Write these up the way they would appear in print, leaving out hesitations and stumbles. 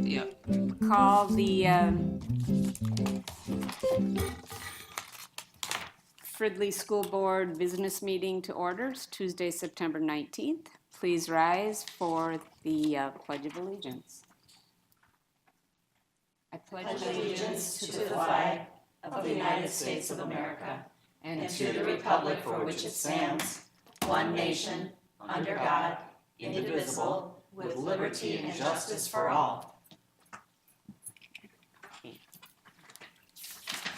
Yep. Call the Fridley School Board Business Meeting to order, Tuesday, September 19th. Please rise for the Pledge of Allegiance. I pledge allegiance To the flag of the United States of America and to the republic for which it stands, one nation, under God, indivisible, with liberty and justice for all.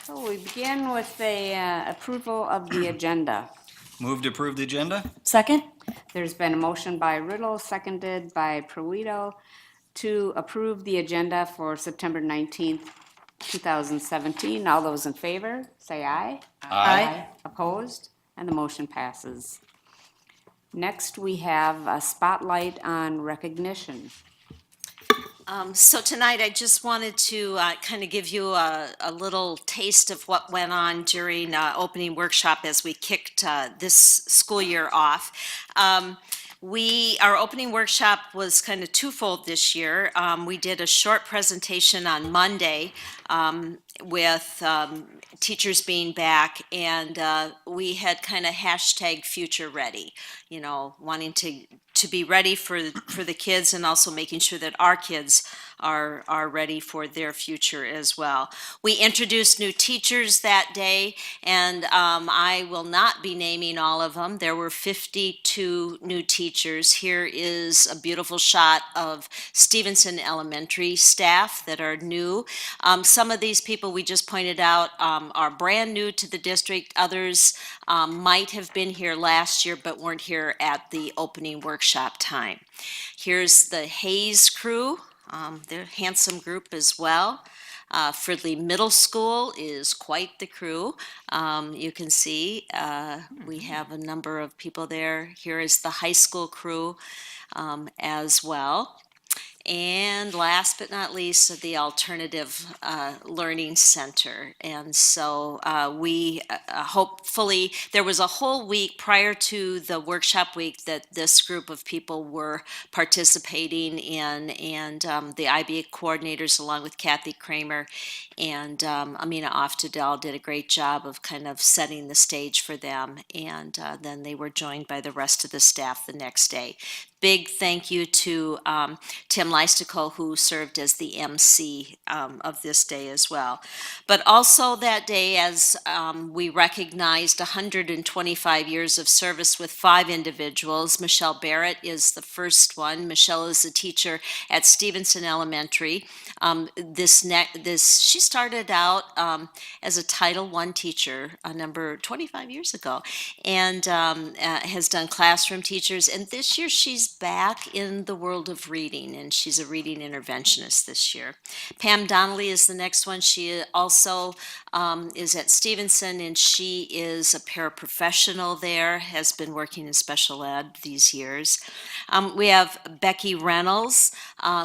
So we begin with the approval of the agenda. Move to approve the agenda? Second? There's been a motion by Riddle, seconded by Pruito, to approve the agenda for September 19th, 2017. All those in favor, say aye. Aye. Opposed? And the motion passes. Next, we have a spotlight on recognition. So tonight, I just wanted to kind of give you a little taste of what went on during opening workshop as we kicked this school year off. Our opening workshop was kind of twofold this year. We did a short presentation on Monday with teachers being back, and we had kind of hashtag future ready, wanting to be ready for the kids and also making sure that our kids are ready for their future as well. We introduced new teachers that day, and I will not be naming all of them. There were 52 new teachers. Here is a beautiful shot of Stevenson Elementary staff that are new. Some of these people we just pointed out are brand new to the district. Others might have been here last year but weren't here at the opening workshop time. Here's the Hayes crew. They're a handsome group as well. Fridley Middle School is quite the crew. You can see we have a number of people there. Here is the high school crew as well. And last but not least, the Alternative Learning Center. And so we hopefully, there was a whole week prior to the workshop week that this group of people were participating in, and the IBA coordinators along with Kathy Kramer and Amina Oftedal did a great job of kind of setting the stage for them, and then they were joined by the rest of the staff the next day. Big thank you to Tim Leistico, who served as the MC of this day as well. But also that day, as we recognized 125 years of service with 5 individuals. Michelle Barrett is the first one. Michelle is a teacher at Stevenson Elementary. She started out as a Title I teacher a number 25 years ago, and has done classroom teachers. And this year she's back in the world of reading, and she's a reading interventionist this year. Pam Donnelly is the next one. She also is at Stevenson, and she is a paraprofessional there, has been working in special ed these years. We have Becky Reynolds,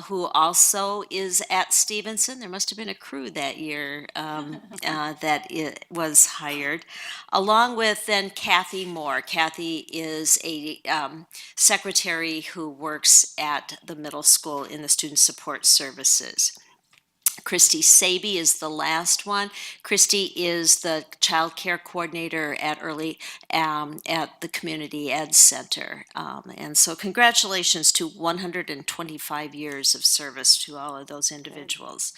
who also is at Stevenson. There must have been a crew that year that it was hired, along with then Kathy Moore. Kathy is a secretary who works at the middle school in the student support services. Christy Saby is the last one. Christy is the child care coordinator at at the Community Ed Center. And so congratulations to 125 years of service to all of those individuals.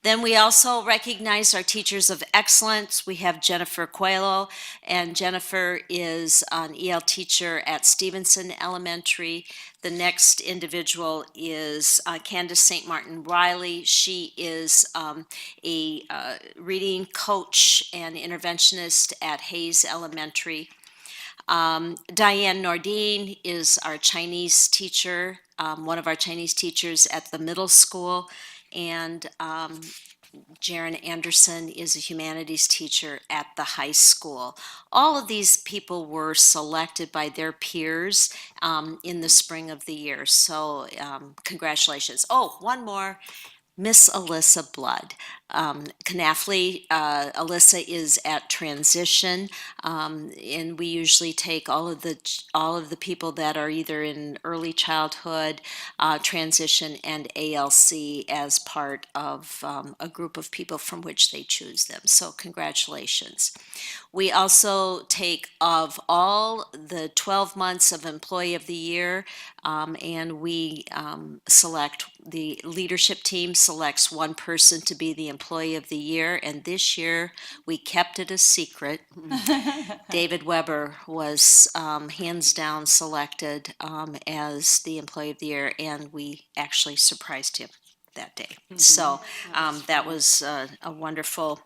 Then we also recognize our teachers of excellence. We have Jennifer Coelho, and Jennifer is an EL teacher at Stevenson Elementary. The next individual is Candace St. Martin Riley. She is a reading coach and interventionist at Hayes Elementary. Diane Nordine is our Chinese teacher, one of our Chinese teachers at the middle school, and Jaron Anderson is a humanities teacher at the high school. All of these people were selected by their peers in the spring of the year, so congratulations. Oh, one more. Miss Alyssa Blood. Knafley, Alyssa is at transition, and we usually take all of the people that are either in early childhood, transition, and ALC as part of a group of people from which they choose them. So congratulations. We also take of all the 12 months of Employee of the Year, and we select, the leadership team selects one person to be the Employee of the Year, and this year we kept it a secret. David Weber was hands down selected as the Employee of the Year, and we actually surprised him that day. So that was a wonderful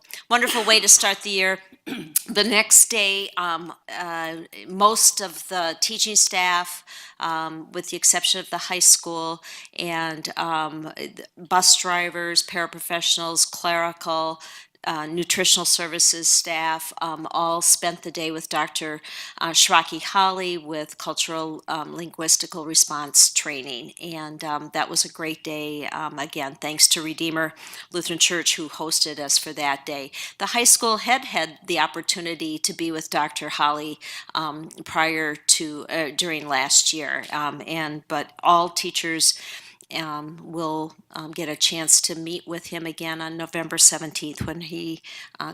way to start the year. The next day, most of the teaching staff, with the exception of the high school, and bus drivers, paraprofessionals, clerical, nutritional services staff, all spent the day with Dr. Shraki Holly with cultural linguistical response training. And that was a great day. Again, thanks to Redeemer Lutheran Church who hosted us for that day. The high school had the opportunity to be with Dr. Holly prior to, during last year. But all teachers will get a chance to meet with him again on November 17th when he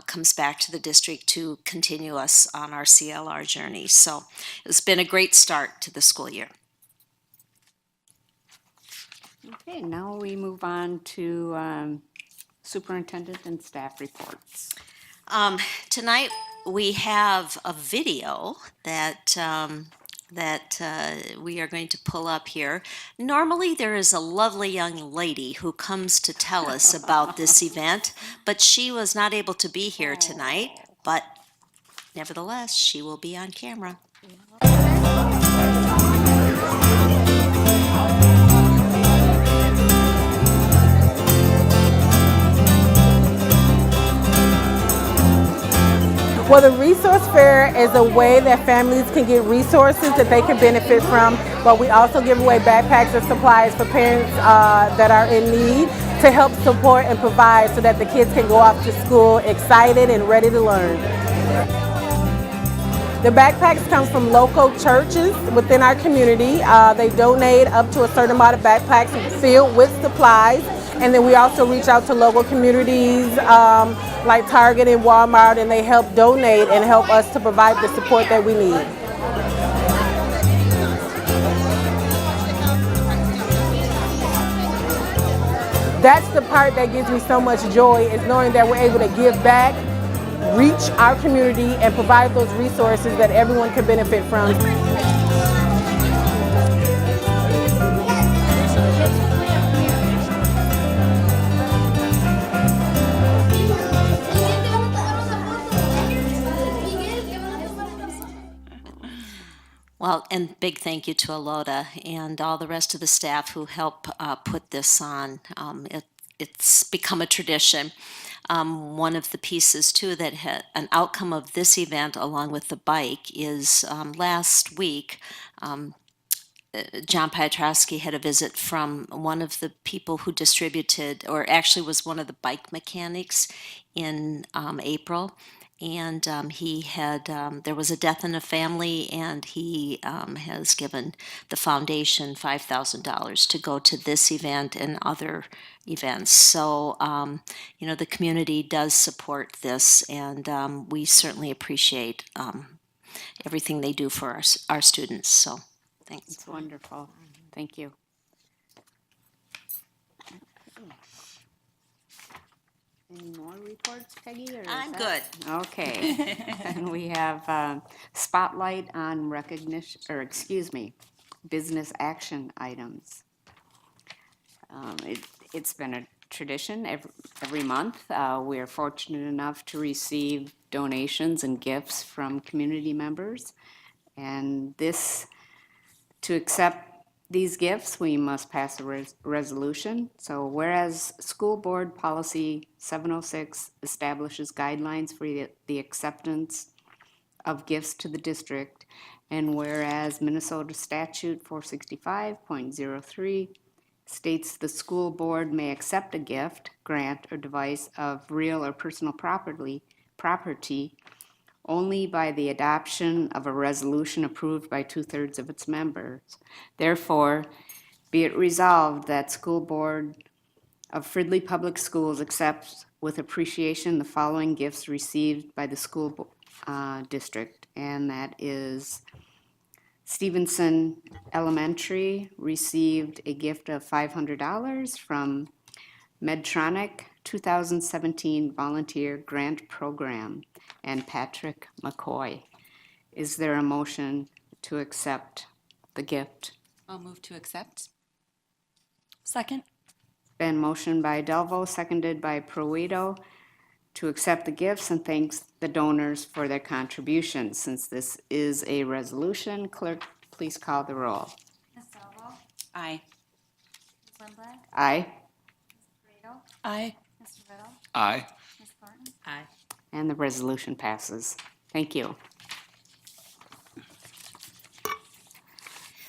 comes back to the district to continue us on our CLR journey. So it's been a great start to the school year. Okay, now we move on to superintendent and staff reports. Tonight we have a video that we are going to pull up here. Normally there is a lovely young lady who comes to tell us about this event, but she was not able to be here tonight, but nevertheless, she will be on camera. Well, the resource fair is a way that families can get resources that they can benefit from, but we also give away backpacks and supplies for parents that are in need to help support and provide so that the kids can go off to school excited and ready to learn. The backpacks come from local churches within our community. They donate up to a certain amount of backpacks filled with supplies. And then we also reach out to local communities like Target and Walmart, and they help donate and help us to provide the support that we need. That's the part that gives me so much joy, is knowing that we're able to give back, reach our community, and provide those resources that everyone can benefit from. Well, and big thank you to Alota and all the rest of the staff who help put this on. It's become a tradition. One of the pieces, too, that had an outcome of this event, along with the bike, is last week, John Piotrowski had a visit from one of the people who distributed, or actually was one of the bike mechanics in April. And he had, there was a death in the family, and he has given the foundation $5,000 to go to this event and other events. So, the community does support this, and we certainly appreciate everything they do for our students. So, thanks. It's wonderful. Thank you. Any more reports, Peggy? Or is I'm that- good. Okay. And we have spotlight on recognition, or excuse me, business action items. It's been a tradition every month. We are fortunate enough to receive donations and gifts from community members. And to accept these gifts, we must pass a resolution. So whereas School Board Policy 706 establishes guidelines for the acceptance of gifts to the district, and whereas Minnesota Statute 465.03 states the school board may accept a gift, grant, or device of real or personal property only by the adoption of a resolution approved by 2/3 of its members. Therefore, be it resolved that school board of Fridley Public Schools accepts with appreciation the following gifts received by the school district, and that is Stevenson Elementary received a gift of $500 from Medtronic 2017 Volunteer Grant Program and Patrick McCoy. Is there a motion to accept the gift? I'll move to accept. Second. Been motioned by Delvo, seconded by Proeto, to accept the gifts and thanks the donors for their contributions. Since this is a resolution, clerk, please call the roll. Ms. Dalvo? Aye. Ms. Lindblad? Aye. Ms. Pareto? Aye. Mr. Riddle? Aye. Ms. Thornton? Aye. And the resolution passes. Thank you.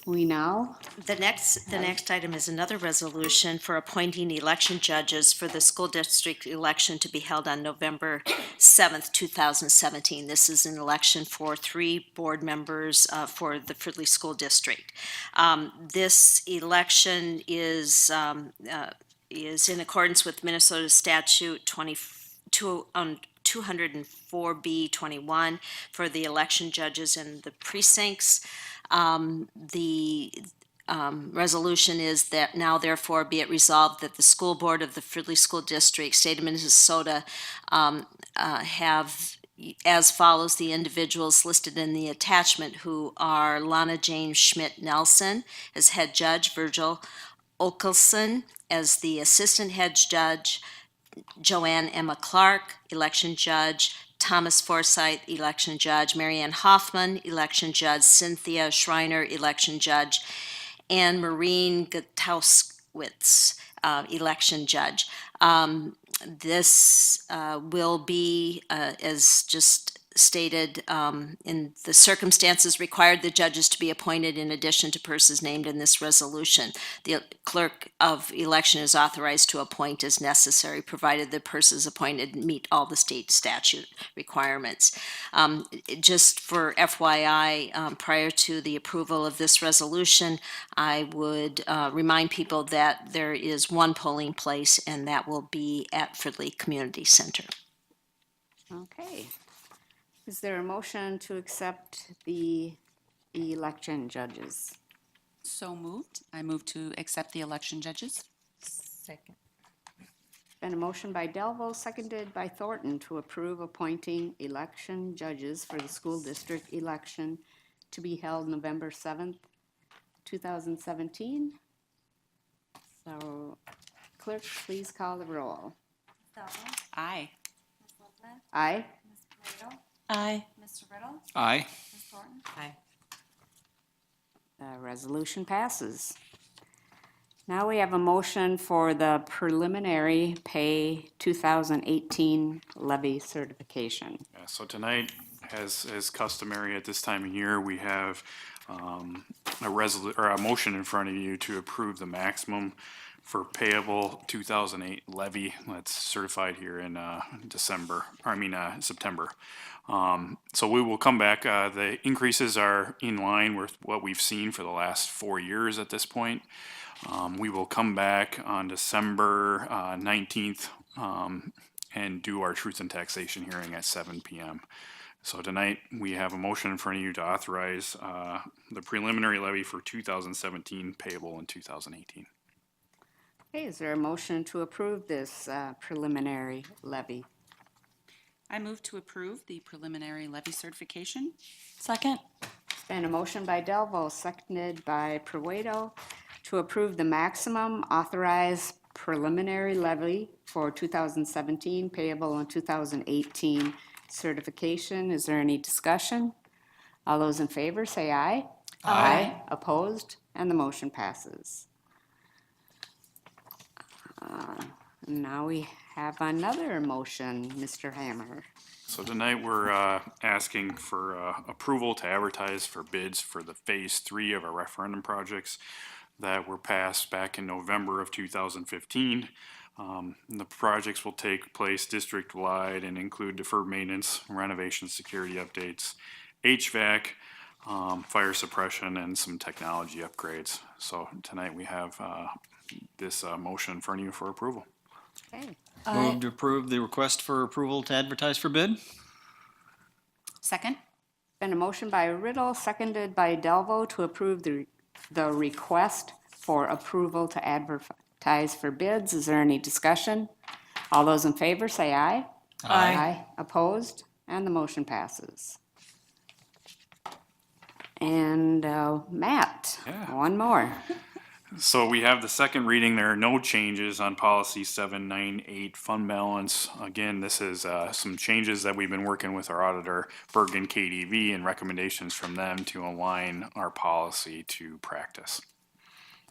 We now, The next item is another resolution for appointing election judges for the school district election to be held on November 7th, 2017. This is an election for 3 board members for the Fridley School District. This election is in accordance with Minnesota Statute 204B21 for the election judges in the precincts. The resolution is that now therefore be it resolved that the school board of the Fridley School District, state of Minnesota, have as follows the individuals listed in the attachment, who are Lana Jane Schmidt Nelson as head judge, Virgil Okelson as the assistant head judge, Joanne Emma Clark, election judge, Thomas Forsythe, election judge, Marianne Hoffman, election judge, Cynthia Schreiner, election judge, and Maureen Gutowskowitz, election judge. This will be, as just stated, in the circumstances required the judges to be appointed in addition to persons named in this resolution. The clerk of election is authorized to appoint as necessary, provided the persons appointed meet all the state statute requirements. Just for FYI, prior to the approval of this resolution, I would remind people that there is one polling place, and that will be at Fridley Community Center. okay. Is there a motion to accept the election judges? So moved. I move to accept the election judges. Second. Been a motion by Delvo, seconded by Thornton, to approve appointing election judges for the school district election to be held November 7th, 2017. So, clerk, please call the roll. Ms. Dalvo? Aye. Ms. Lindblad? Aye. Ms. Pareto? Aye. Mr. Riddle? Aye. Ms. Thornton? Aye. The resolution passes. Now we have a motion for the preliminary pay 2018 levy certification. Yeah, so tonight, as customary at this time of year, we have a motion in front of you to approve the maximum for payable 2008 levy that's certified here in September. So we will come back. The increases are in line with what we've seen for the last 4 years at this point. We will come back on December 19th and do our truth and taxation hearing at 7 p.m. So tonight, we have a motion in front of you to authorize the preliminary levy for 2017 payable in 2018. Okay, is there a motion to approve this preliminary levy? I move to approve the preliminary levy certification. Second. Been a motion by Delvo, seconded by Proeto, to approve the maximum authorized preliminary levy for 2017 payable in 2018 certification. Is there any discussion? All those in favor say aye. Aye. Opposed? And the motion passes. Now we have another motion, Mr. Hammer. So tonight, we're asking for approval to advertise for bids for the phase 3 of our referendum projects. that were passed back in November of 2015. And the projects will take place district-wide and include deferred maintenance, renovation, security updates, HVAC, fire suppression, and some technology upgrades. So tonight we have this motion in front of you for approval. Okay. Move to approve the request for approval to advertise for bid? Second? Been a motion by Riddle, seconded by Delvo to approve the request for approval to advertise for bids. Is there any discussion? All those in favor say aye. Aye. Opposed? And the motion passes. And Matt, Yeah. one more. So we have the second reading. There are no changes on policy 798 fund balance. Again, this is some changes that we've been working with our auditor, Bergen KDV, and recommendations from them to align our policy to practice.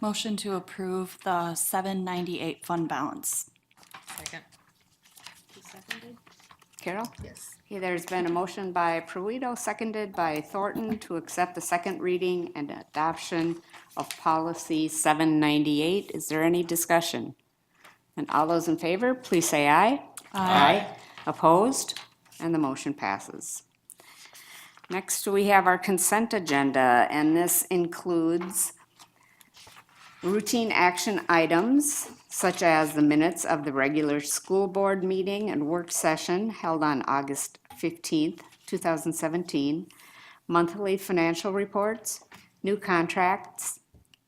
Motion to approve the 798 fund balance. Second. Carol? Yes. Okay, there's been a motion by Pruito, seconded by Thornton to accept the second reading and adoption of policy 798. Is there any discussion? And all those in favor, please say aye. Aye. Opposed? And the motion passes. Next, we have our consent agenda, and this includes routine action items such as the minutes of the regular school board meeting and work session held on August 15th, 2017, monthly financial reports, new contracts,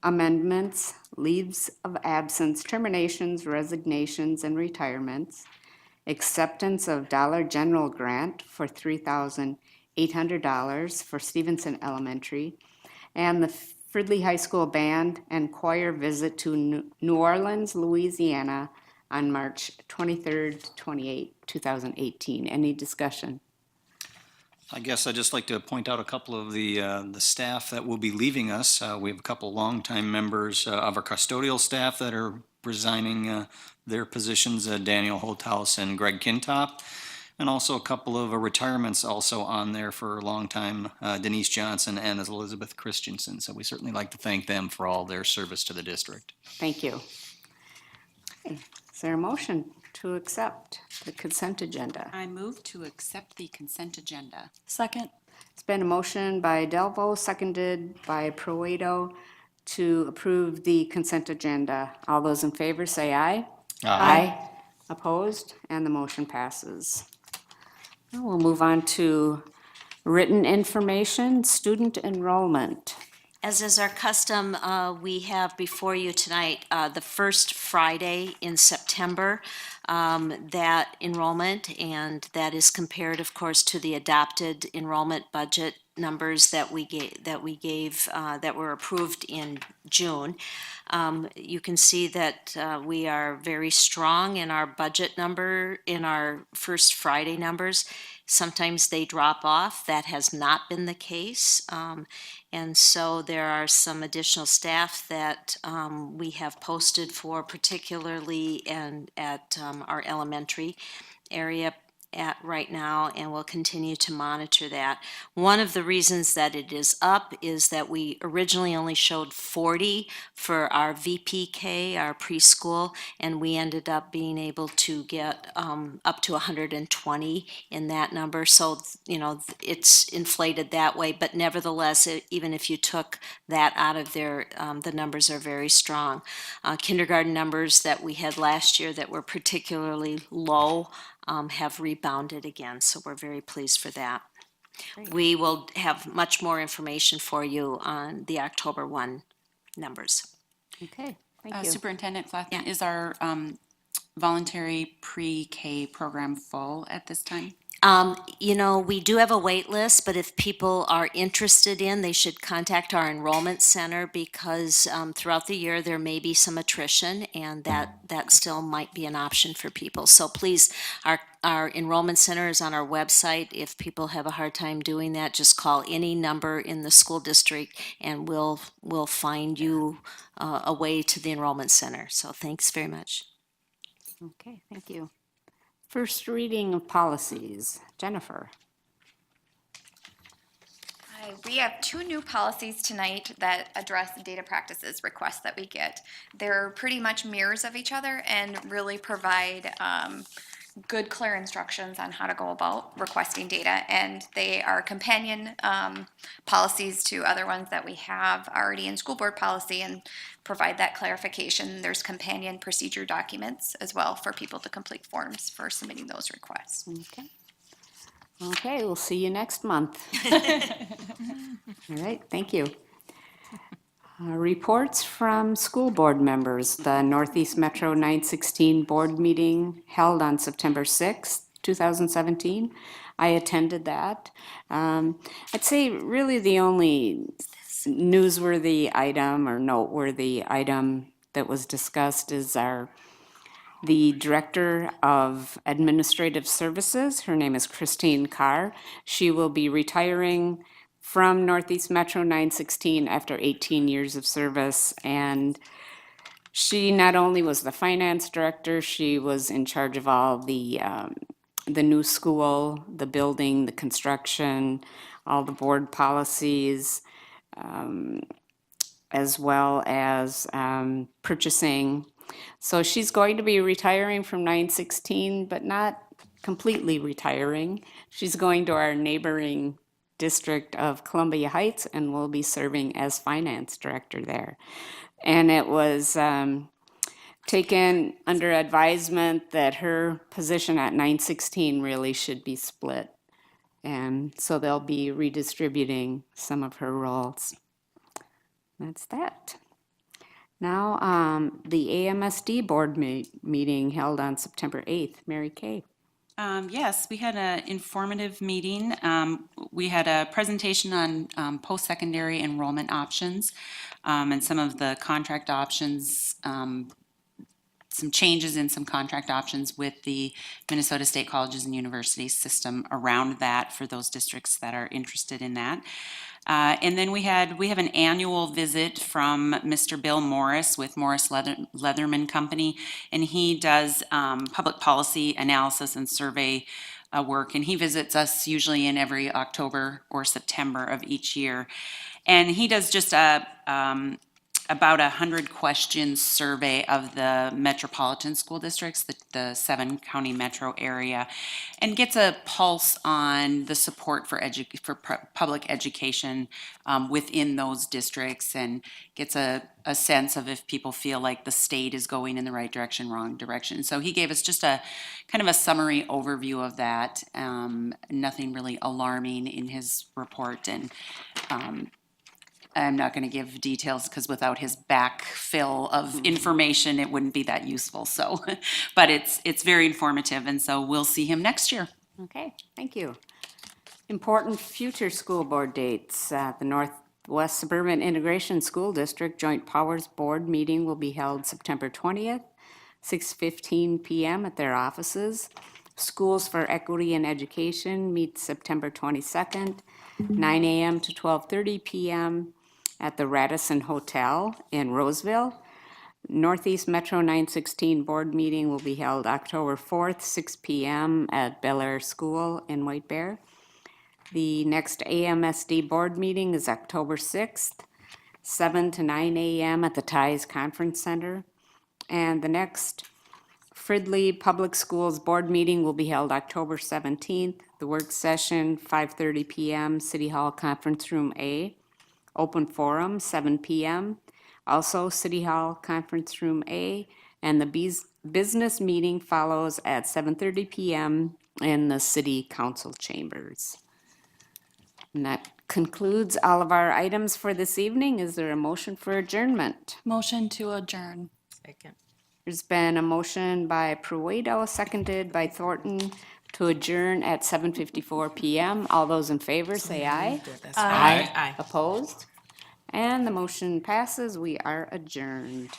amendments, leaves of absence, terminations, resignations, and retirements, acceptance of Dollar General grant for $3,800 for Stevenson Elementary, and the Fridley High School Band and Choir visit to New Orleans, Louisiana on March 23rd to 28th, 2018. Any discussion? I guess I'd just like to point out a couple of the staff that will be leaving us. We have a couple longtime members of our custodial staff that are resigning their positions, Daniel Holthouse and Greg Kintop. And also a couple of retirements also on there for a long time, Denise Johnson and Elizabeth Christensen. So we certainly like to thank them for all their service to the district. Thank you. Okay, is there a motion to accept the consent agenda? I move to accept the consent agenda. Second. It's been a motion by Delvo, seconded by Pruito to approve the consent agenda. All those in favor say aye. Aye. Opposed? And the motion passes. Now we'll move on to written information, student enrollment. As is our custom, we have before you tonight the first Friday in September, that enrollment, and that is compared, of course, to the adopted enrollment budget numbers that we gave that were approved in June. You can see that we are very strong in our budget number, in our first Friday numbers. Sometimes they drop off. That has not been the case. And so there are some additional staff that we have posted for, particularly at our elementary area right now, and we'll continue to monitor that. One of the reasons that it is up is that we originally only showed 40 for our VPK, our preschool, and we ended up being able to get up to 120 in that number. So, you know, it's inflated that way, but nevertheless, even if you took that out of there, the numbers are very strong. Kindergarten numbers that we had last year that were particularly low have rebounded again, so we're very pleased for that. We will have much more information for you on the October 1 numbers. Okay, thank you. Superintendent Flathman, is our voluntary pre-K program full at this time? You know, we do have a wait list, but if people are interested in, they should contact our enrollment center because throughout the year there may be some attrition, and that still might be an option for people. So please, our enrollment center is on our website. If people have a hard time doing that, just call any number in the school district and we'll find you a way to the enrollment center. So thanks very much. Okay, thank you. First reading of policies. Jennifer. We have two new policies tonight that address data practices requests that we get. They're pretty much mirrors of each other and really provide good, clear instructions on how to go about requesting data. And they are companion policies to other ones that we have already in school board policy and provide that clarification. There's companion procedure documents as well for people to complete forms for submitting those requests. Okay. Okay, we'll see you next month. All right, thank you. Reports from school board members. The Northeast Metro 916 board meeting held on September 6th, 2017. I attended that. I'd say really the only newsworthy item or noteworthy item that was discussed is the Director of Administrative Services. Her name is Christine Carr. She will be retiring from Northeast Metro 916 after 18 years of service. And she not only was the finance director, she was in charge of all the new school, the building, the construction, all the board policies, as well as purchasing. So she's going to be retiring from 916, but not completely retiring. She's going to our neighboring district of Columbia Heights and will be serving as finance director there. And it was taken under advisement that her position at 916 really should be split. And so they'll be redistributing some of her roles. That's that. Now, the AMSD board meeting held on September 8th. Mary Kay. Yes, we had an informative meeting. We had a presentation on post-secondary enrollment options and some of the contract options, some changes in some contract options with the Minnesota State Colleges and Universities system around that for those districts that are interested in that. And then we have an annual visit from Mr. Bill Morris with Morris Leatherman Company, and he does public policy analysis and survey work, and he visits us usually in every October or September of each year. And he does just about 100 questions survey of the metropolitan school districts, the 7-county metro area, and gets a pulse on the support for public education within those districts, and gets a sense of if people feel like the state is going in the right direction, wrong direction. So he gave us just a kind of a summary overview of that. Nothing really alarming in his report, and I'm not going to give details because without his backfill of information, it wouldn't be that useful. So, but it's very informative, and so we'll see him next year. Okay, thank you. Important future school board dates. The Northwest Suburban Integration School District Joint Powers Board meeting will be held September 20th, 6:15 p.m. at their offices. Schools for Equity and Education meets September 22nd, 9 a.m. to 12:30 p.m. at the Radisson Hotel in Roseville. Northeast Metro 916 board meeting will be held October 4th, 6 p.m. at Bel Air School in White Bear. The next AMSD board meeting is October 6th, 7 to 9 a.m. at the Ties Conference Center. And the next Fridley Public Schools board meeting will be held October 17th. The work session, 5:30 p.m., City Hall Conference Room A. Open forum, 7 p.m. Also, City Hall Conference Room A. And the business meeting follows at 7:30 p.m. in the City Council chambers. And that concludes all of our items for this evening. Is there a motion for adjournment? Motion to adjourn. Second. There's been a motion by Pruedo, seconded by Thornton, to adjourn at 7:54 p.m. All those in favor, say aye. Aye. Aye. Opposed? And the motion passes. We are adjourned.